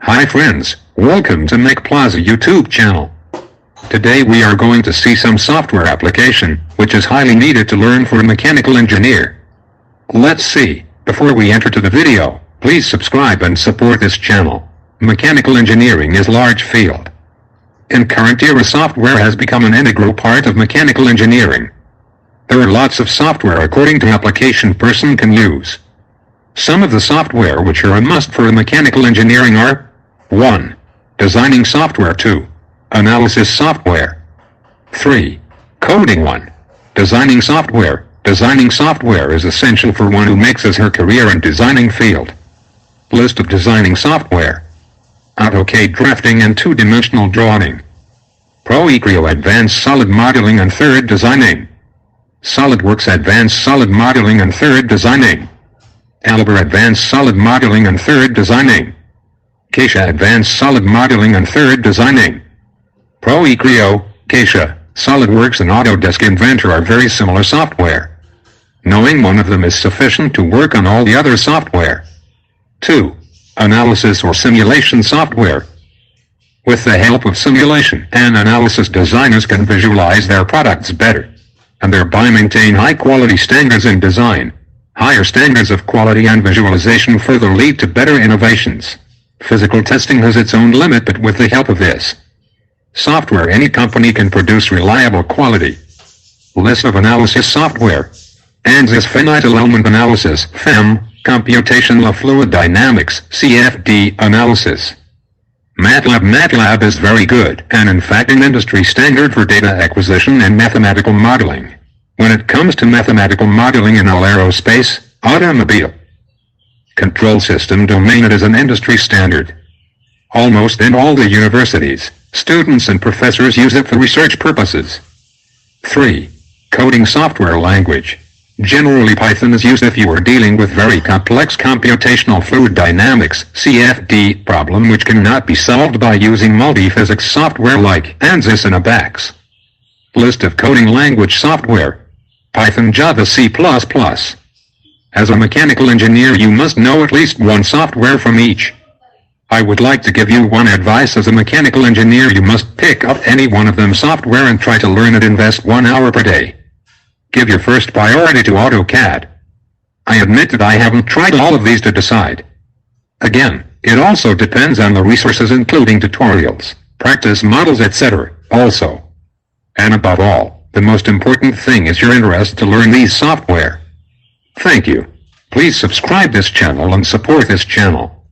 Hi friends, welcome to Make Plaza YouTube channel. Today we are going to see some software application, which is highly needed to learn for a mechanical engineer. Let's see. Before we enter to the video, please subscribe and support this channel. Mechanical engineering is a large field. In current era, software has become an integral part of mechanical engineering. There are lots of software according to application person can use. Some of the software which are a must for mechanical engineering are 1. Designing software. 2. Analysis software. 3. Coding. 1. Designing software. Designing software is essential for one who makes his her career in designing field. List of designing software. Autocad drafting and two-dimensional drawing. Creo Advance solid modeling and third designing. Solidworks Advanced solid modeling and third designing. Alibre Advance solid modeling and third designing. Catia Advanced solid modeling and third designing. Creo, Catia, Solidworks and Autodesk Inventor are very similar software. Knowing one of them is sufficient to work on all the other software. 2. Analysis or simulation software. With the help of simulation and analysis, designers can visualize their products better, and thereby maintain high-quality standards in design. Higher standards of quality and visualization further lead to better innovations. Physical testing has its own limit, but with the help of this software, any company can produce reliable quality. List of analysis software. ANSYS finite element analysis, FEM, computational fluid dynamics, CFD analysis. MATLAB is very good, and in fact an industry standard for data acquisition and mathematical modeling. When it comes to mathematical modeling in all aerospace, automobile, control system domain, it is an industry standard. Almost in all the universities, students and professors use it for research purposes. 3. Coding software language. Generally Python is used if you are dealing with very complex computational fluid dynamics (CFD) problem which cannot be solved by using multiphysics software like ANSYS and ABAX. List of coding language software. Python, Java, C++. As a mechanical engineer you must know at least one software from each. I would like to give you one advice. As a mechanical engineer you must pick up any one of them software and try to learn it. Invest 1 hour per day. Give your first priority to Autocad. I admit that I haven't tried all of these to decide. Again, it also depends on the resources including tutorials, practice models, etc. also. And above all, the most important thing is your interest to learn these software. Thank you. Please subscribe this channel and support this channel.